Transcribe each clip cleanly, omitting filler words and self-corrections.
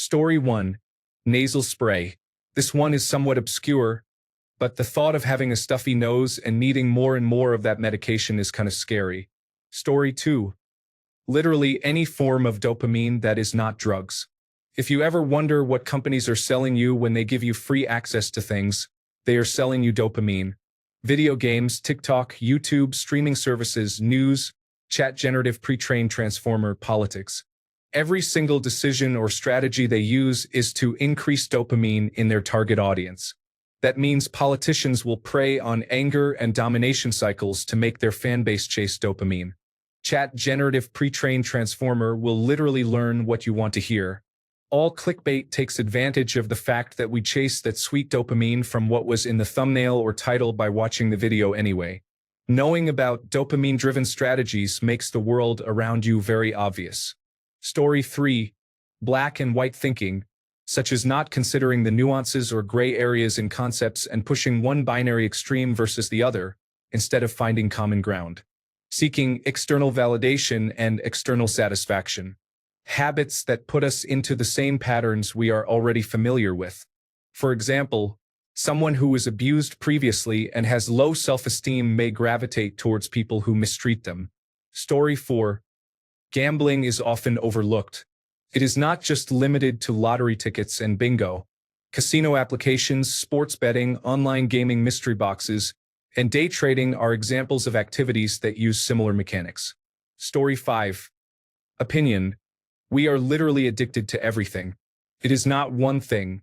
Story 1. Nasal spray. This one is somewhat obscure, but the thought of having a stuffy nose and needing more and more of that medication is kind of scary. Story 2. Literally any form of dopamine that is not drugs. If you ever wonder what companies are selling you when they give you free access to things, they are selling you dopamine. Video games, TikTok, YouTube, streaming services, news, chat generative pre-trained transformer, politics. Every single decision or strategy they use is to increase dopamine in their target audience. That means politicians will prey on anger and domination cycles to make their fan base chase dopamine. Chat generative pre-trained transformer will literally learn what you want to hear. All clickbait takes advantage of the fact that we chase that sweet dopamine from what was in the thumbnail or title by watching the video anyway. Knowing about dopamine-driven strategies makes the world around you very obvious. Story 3. Black and white thinking, such as not considering the nuances or gray areas in concepts and pushing one binary extreme versus the other, instead of finding common ground. Seeking external validation and external satisfaction. Habits that put us into the same patterns we are already familiar with. For example, someone who was abused previously and has low self-esteem may gravitate towards people who mistreat them. Story 4. Gambling is often overlooked. It is not just limited to lottery tickets and bingo. Casino applications, sports betting, online gaming mystery boxes, and day trading are examples of activities that use similar mechanics. Story 5. Opinion. We are literally addicted to everything. It is not one thing.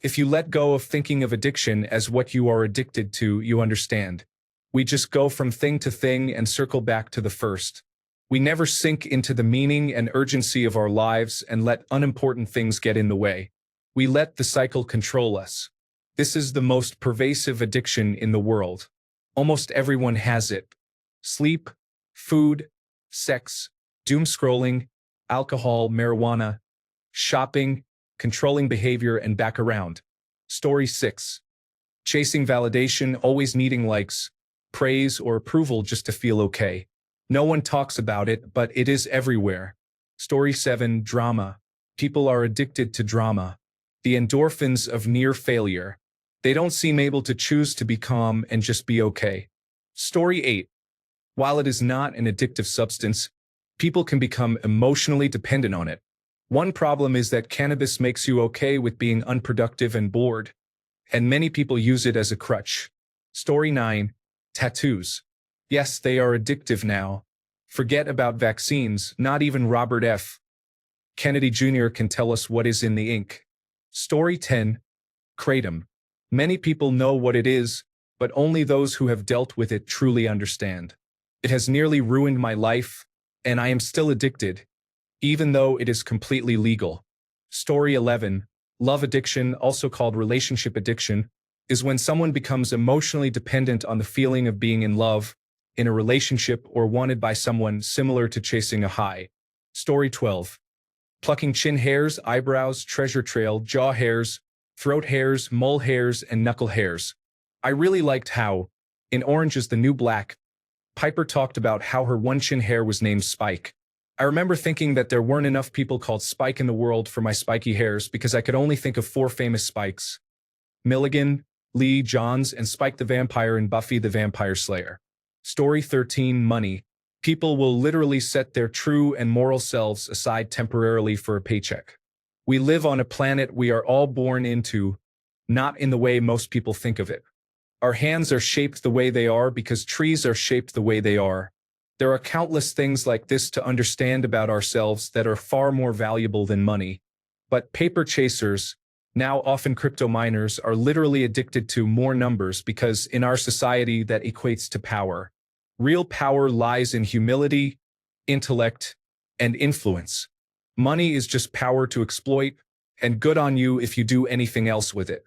If you let go of thinking of addiction as what you are addicted to, you understand. We just go from thing to thing and circle back to the first. We never sink into the meaning and urgency of our lives and let unimportant things get in the way. We let the cycle control us. This is the most pervasive addiction in the world. Almost everyone has it. Sleep, food, sex, doom scrolling, alcohol, marijuana, shopping, controlling behavior, and back around. Story 6. Chasing validation, always needing likes, praise, or approval just to feel okay. No one talks about it, but it is everywhere. Story 7. Drama. People are addicted to drama. The endorphins of near failure. They don't seem able to choose to be calm and just be okay. Story 8. While it is not an addictive substance, people can become emotionally dependent on it. One problem is that cannabis makes you okay with being unproductive and bored, and many people use it as a crutch. Story 9. Tattoos. Yes, they are addictive now. Forget about vaccines, not even Robert F. Kennedy Jr. can tell us what is in the ink. Story 10. Kratom. Many people know what it is, but only those who have dealt with it truly understand. It has nearly ruined my life, and I am still addicted, even though it is completely legal. Story 11. Love addiction, also called relationship addiction, is when someone becomes emotionally dependent on the feeling of being in love, in a relationship, or wanted by someone, similar to chasing a high. Story 12. Plucking chin hairs, eyebrows, treasure trail, jaw hairs, throat hairs, mole hairs, and knuckle hairs. I really liked how, in Orange is the New Black, Piper talked about how her one chin hair was named Spike. I remember thinking that there weren't enough people called Spike in the world for my spiky hairs because I could only think of 4 famous Spikes: Milligan, Lee, Johns, and Spike the Vampire in Buffy the Vampire Slayer. Story 13. Money. People will literally set their true and moral selves aside temporarily for a paycheck. We live on a planet we are all born into, not in the way most people think of it. Our hands are shaped the way they are because trees are shaped the way they are. There are countless things like this to understand about ourselves that are far more valuable than money. But paper chasers, now often crypto miners, are literally addicted to more numbers because in our society that equates to power. Real power lies in humility, intellect, and influence. Money is just power to exploit, and good on you if you do anything else with it.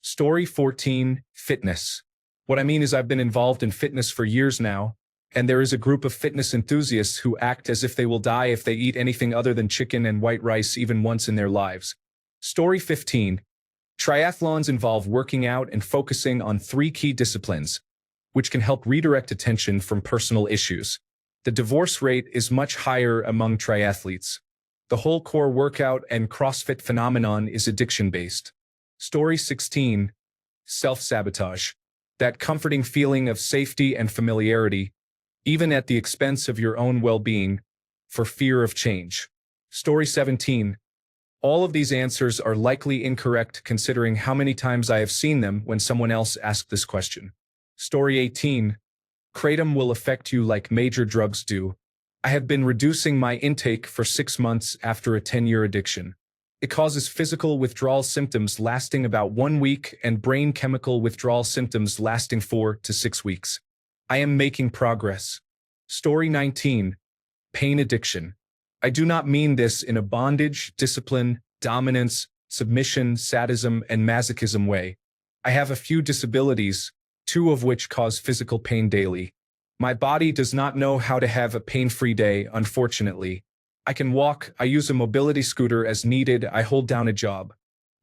Story 14. Fitness. What I mean is I've been involved in fitness for years now, and there is a group of fitness enthusiasts who act as if they will die if they eat anything other than chicken and white rice even once in their lives. Story 15. Triathlons involve working out and focusing on 3 key disciplines, which can help redirect attention from personal issues. The divorce rate is much higher among triathletes. The whole core workout and CrossFit phenomenon is addiction-based. Story 16. Self-sabotage. That comforting feeling of safety and familiarity, even at the expense of your own well-being, for fear of change. Story 17. All of these answers are likely incorrect considering how many times I have seen them when someone else asked this question. Story 18. Kratom will affect you like major drugs do. I have been reducing my intake for 6 months after a 10-year addiction. It causes physical withdrawal symptoms lasting about 1 week and brain chemical withdrawal symptoms lasting 4 to 6 weeks. I am making progress. Story 19. Pain addiction. I do not mean this in a bondage, discipline, dominance, submission, sadism, and masochism way. I have a few disabilities, 2 of which cause physical pain daily. My body does not know how to have a pain-free day, unfortunately. I can walk, I use a mobility scooter as needed, I hold down a job.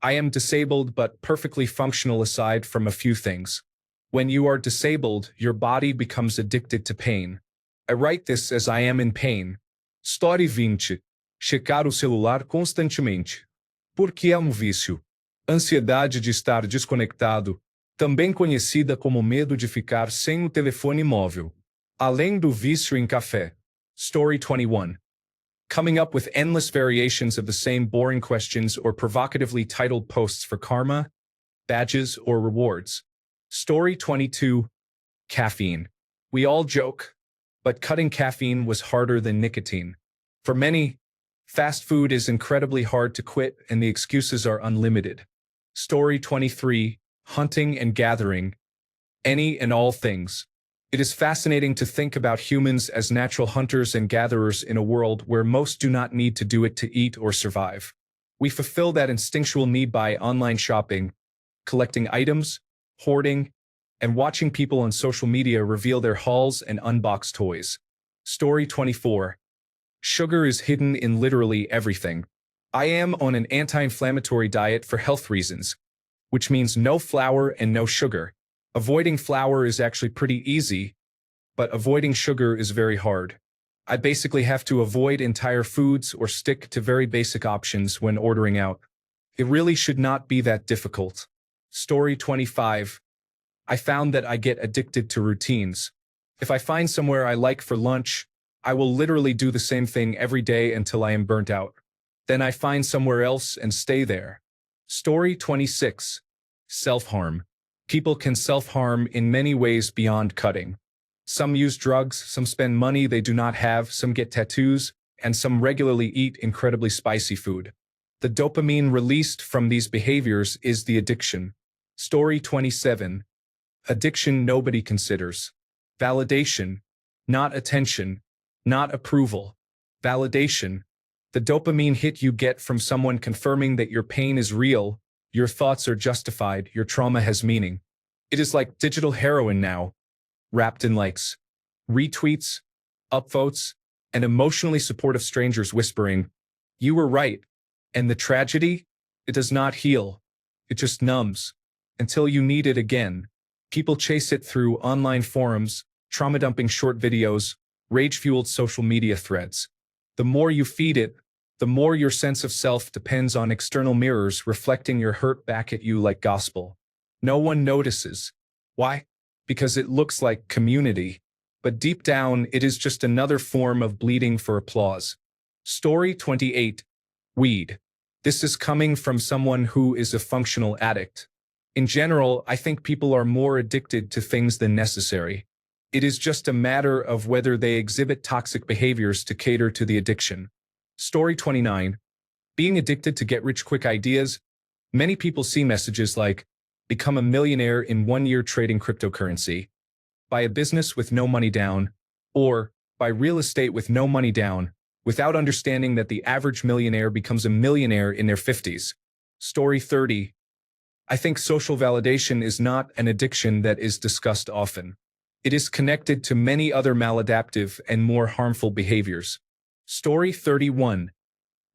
I am disabled but perfectly functional aside from a few things. When you are disabled, your body becomes addicted to pain. I write this as I am in pain. Story 20. Checar o celular constantemente. Porque é vício. Ansiedade de estar desconectado, também conhecida como medo de ficar sem o telefone móvel. Além do vício em café. Story 21. Coming up with endless variations of the same boring questions or provocatively titled posts for karma, badges, or rewards. Story 22. Caffeine. We all joke, but cutting caffeine was harder than nicotine. For many, fast food is incredibly hard to quit and the excuses are unlimited. Story 23. Hunting and gathering. Any and all things. It is fascinating to think about humans as natural hunters and gatherers in a world where most do not need to do it to eat or survive. We fulfill that instinctual need by online shopping, collecting items, hoarding, and watching people on social media reveal their hauls and unbox toys. Story 24. Sugar is hidden in literally everything. I am on an anti-inflammatory diet for health reasons, which means no flour and no sugar. Avoiding flour is actually pretty easy, but avoiding sugar is very hard. I basically have to avoid entire foods or stick to very basic options when ordering out. It really should not be that difficult. Story 25. I found that I get addicted to routines. If I find somewhere I like for lunch, I will literally do the same thing every day until I am burnt out. Then I find somewhere else and stay there. Story 26. Self-harm. People can self-harm in many ways beyond cutting. Some use drugs, some spend money they do not have, some get tattoos, and some regularly eat incredibly spicy food. The dopamine released from these behaviors is the addiction. Story 27. Addiction nobody considers. Validation, not attention, not approval. Validation. The dopamine hit you get from someone confirming that your pain is real, your thoughts are justified, your trauma has meaning. It is like digital heroin now, wrapped in likes, retweets, upvotes, and emotionally supportive strangers whispering, "You were right." And the tragedy? It does not heal. It just numbs. Until you need it again. People chase it through online forums, trauma-dumping short videos, rage-fueled social media threads. The more you feed it, the more your sense of self depends on external mirrors reflecting your hurt back at you like gospel. No one notices. Why? Because it looks like community. But deep down, it is just another form of bleeding for applause. Story 28. Weed. This is coming from someone who is a functional addict. In general, I think people are more addicted to things than necessary. It is just a matter of whether they exhibit toxic behaviors to cater to the addiction. Story 29. Being addicted to get-rich-quick ideas. Many people see messages like, become a millionaire in 1 year trading cryptocurrency, buy a business with no money down, or buy real estate with no money down, without understanding that the average millionaire becomes a millionaire in their 50s. Story 30. I think social validation is not an addiction that is discussed often. It is connected to many other maladaptive and more harmful behaviors. Story 31.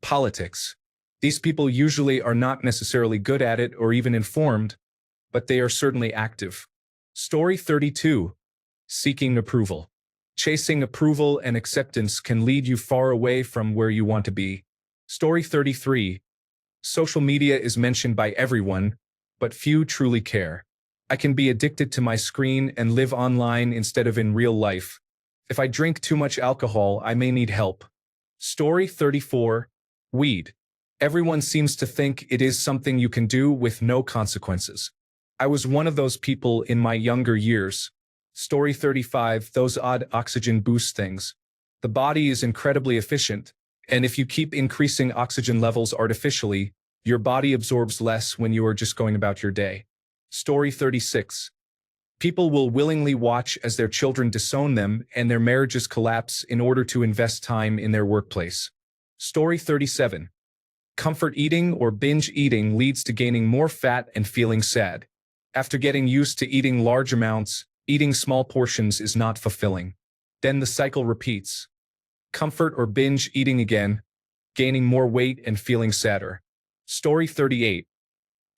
Politics. These people usually are not necessarily good at it or even informed, but they are certainly active. Story 32. Seeking approval. Chasing approval and acceptance can lead you far away from where you want to be. Story 33. Social media is mentioned by everyone, but few truly care. I can be addicted to my screen and live online instead of in real life. If I drink too much alcohol, I may need help. Story 34. Weed. Everyone seems to think it is something you can do with no consequences. I was one of those people in my younger years. Story 35. Those odd oxygen boost things. The body is incredibly efficient, and if you keep increasing oxygen levels artificially, your body absorbs less when you are just going about your day. Story 36. People will willingly watch as their children disown them and their marriages collapse in order to invest time in their workplace. Story 37. Comfort eating or binge eating leads to gaining more fat and feeling sad. After getting used to eating large amounts, eating small portions is not fulfilling. Then the cycle repeats. Comfort or binge eating again, gaining more weight and feeling sadder. Story 38.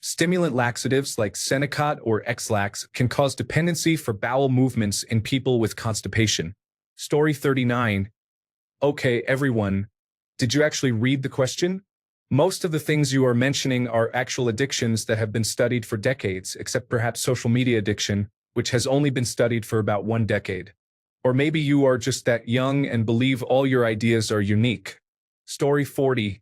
Stimulant laxatives like Senecot or X-Lax can cause dependency for bowel movements in people with constipation. Story 39. Okay, everyone, did you actually read the question? Most of the things you are mentioning are actual addictions that have been studied for decades, except perhaps social media addiction, which has only been studied for about 1 decade. Or maybe you are just that young and believe all your ideas are unique. Story 40.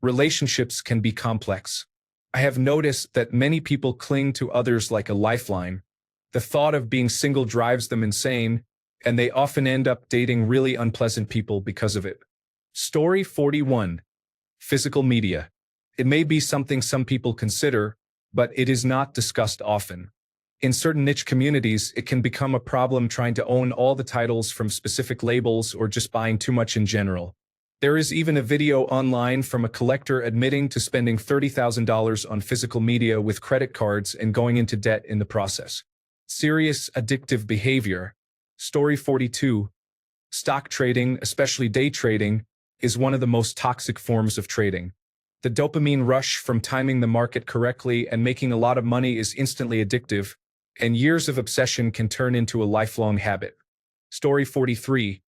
Relationships can be complex. I have noticed that many people cling to others like a lifeline. The thought of being single drives them insane, and they often end up dating really unpleasant people because of it. Story 41. Physical media. It may be something some people consider, but it is not discussed often. In certain niche communities, it can become a problem trying to own all the titles from specific labels or just buying too much in general. There is even a video online from a collector admitting to spending $30,000 on physical media with credit cards and going into debt in the process. Serious addictive behavior. Story 42. Stock trading, especially day trading, is one of the most toxic forms of trading. The dopamine rush from timing the market correctly and making a lot of money is instantly addictive, and years of obsession can turn into a lifelong habit. Story 43.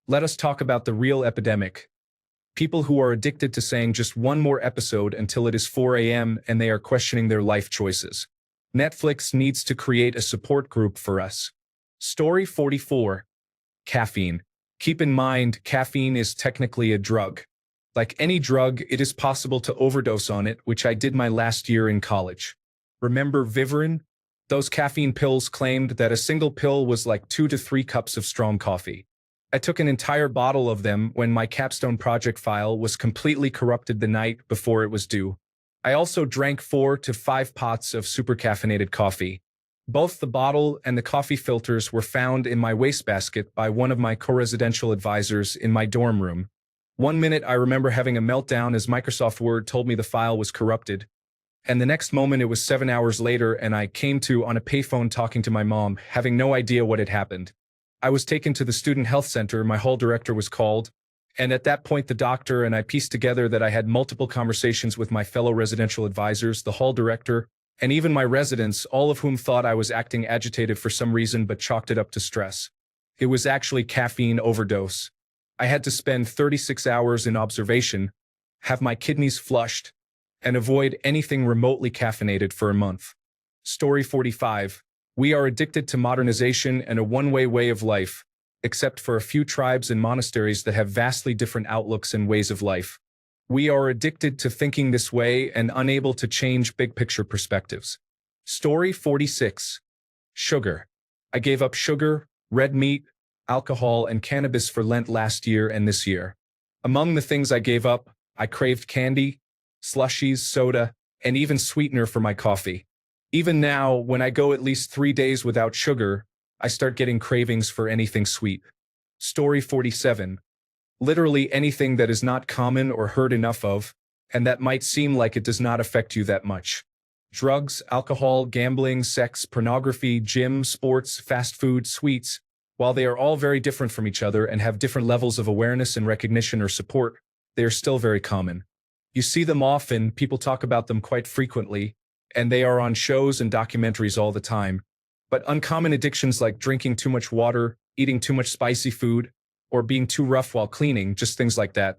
Let us talk about the real epidemic. People who are addicted to saying just one more episode until it is 4 a.m. and they are questioning their life choices. Netflix needs to create a support group for us. Story 44. Caffeine. Keep in mind, caffeine is technically a drug. Like any drug, it is possible to overdose on it, which I did my last year in college. Remember Vivarin? Those caffeine pills claimed that a single pill was like 2 to 3 cups of strong coffee. I took an entire bottle of them when my capstone project file was completely corrupted the night before it was due. I also drank 4 to 5 pots of super caffeinated coffee. Both the bottle and the coffee filters were found in my wastebasket by one of my co-residential advisors in my dorm room. One minute I remember having a meltdown as Microsoft Word told me the file was corrupted, and the next moment it was 7 hours later and I came to on a payphone talking to my mom, having no idea what had happened. I was taken to the student health center, my hall director was called, and at that point the doctor and I pieced together that I had multiple conversations with my fellow residential advisors, the hall director, and even my residents, all of whom thought I was acting agitated for some reason but chalked it up to stress. It was actually caffeine overdose. I had to spend 36 hours in observation, have my kidneys flushed, and avoid anything remotely caffeinated for a month. Story 45. We are addicted to modernization and a one-way way of life, except for a few tribes and monasteries that have vastly different outlooks and ways of life. We are addicted to thinking this way and unable to change big-picture perspectives. Story 46. Sugar. I gave up sugar, red meat, alcohol, and cannabis for Lent last year and this year. Among the things I gave up, I craved candy, slushies, soda, and even sweetener for my coffee. Even now, when I go at least 3 days without sugar, I start getting cravings for anything sweet. Story 47. Literally anything that is not common or heard enough of, and that might seem like it does not affect you that much. Drugs, alcohol, gambling, sex, pornography, gym, sports, fast food, sweets, while they are all very different from each other and have different levels of awareness and recognition or support, they are still very common. You see them often, people talk about them quite frequently, and they are on shows and documentaries all the time. But uncommon addictions like drinking too much water, eating too much spicy food, or being too rough while cleaning, just things like that,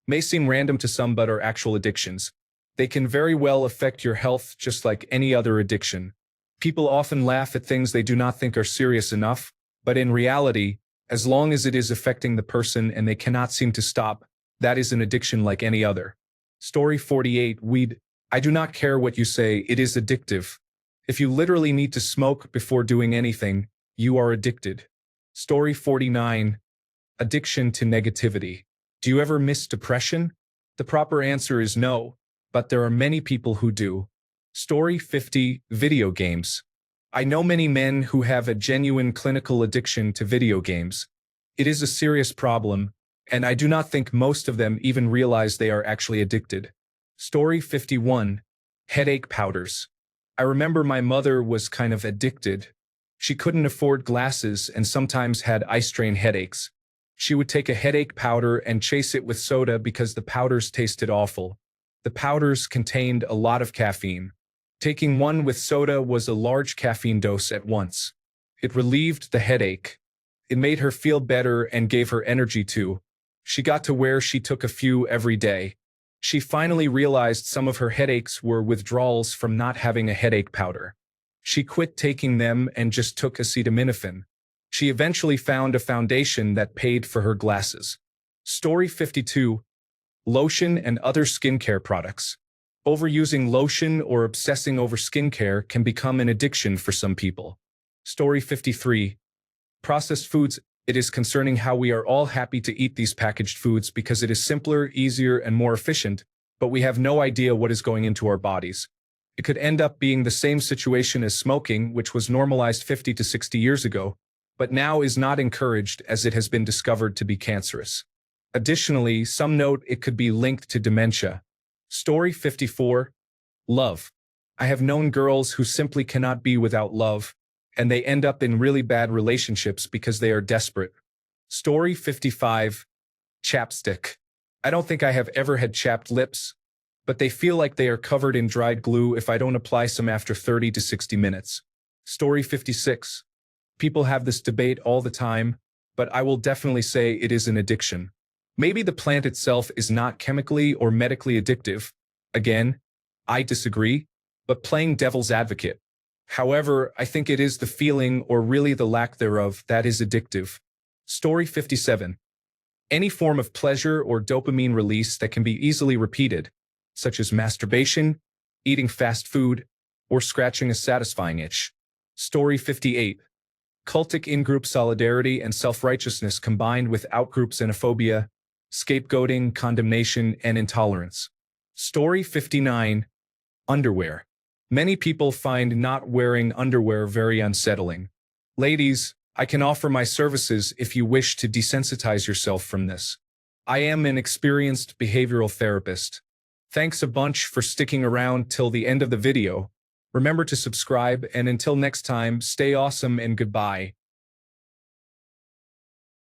may seem random to some but are actual addictions. They can very well affect your health just like any other addiction. People often laugh at things they do not think are serious enough, but in reality, as long as it is affecting the person and they cannot seem to stop, that is an addiction like any other. Story 48, Weed. I do not care what you say, it is addictive. If you literally need to smoke before doing anything, you are addicted. Story 49, Addiction to negativity. Do you ever miss depression? The proper answer is no, but there are many people who do. Story 50, Video games. I know many men who have a genuine clinical addiction to video games. It is a serious problem, and I do not think most of them even realize they are actually addicted. Story 51, Headache powders. I remember my mother was kind of addicted. She couldn't afford glasses and sometimes had eye strain headaches. She would take a headache powder and chase it with soda because the powders tasted awful. The powders contained a lot of caffeine. Taking one with soda was a large caffeine dose at once. It relieved the headache. It made her feel better and gave her energy too. She got to where she took a few every day. She finally realized some of her headaches were withdrawals from not having a headache powder. She quit taking them and just took acetaminophen. She eventually found a foundation that paid for her glasses. Story 52, Lotion and other skincare products. Overusing lotion or obsessing over skincare can become an addiction for some people. Story 53, Processed foods. It is concerning how we are all happy to eat these packaged foods because it is simpler, easier, and more efficient, but we have no idea what is going into our bodies. It could end up being the same situation as smoking, which was normalized 50 to 60 years ago, but now is not encouraged as it has been discovered to be cancerous. Additionally, some note it could be linked to dementia. Story 54, Love. I have known girls who simply cannot be without love, and they end up in really bad relationships because they are desperate. Story 55, Chapstick. I don't think I have ever had chapped lips, but they feel like they are covered in dried glue if I don't apply some after 30 to 60 minutes. Story 56. People have this debate all the time, but I will definitely say it is an addiction. Maybe the plant itself is not chemically or medically addictive. Again, I disagree, but playing devil's advocate. However, I think it is the feeling or really the lack thereof that is addictive. Story 57. Any form of pleasure or dopamine release that can be easily repeated, such as masturbation, eating fast food, or scratching a satisfying itch. Story 58. Cultic in-group solidarity and self-righteousness combined with out-group xenophobia, scapegoating, condemnation, and intolerance. Story 59. Underwear. Many people find not wearing underwear very unsettling. Ladies, I can offer my services if you wish to desensitize yourself from this. I am an experienced behavioral therapist. Thanks a bunch for sticking around till the end of the video. Remember to subscribe, and until next time, stay awesome and goodbye.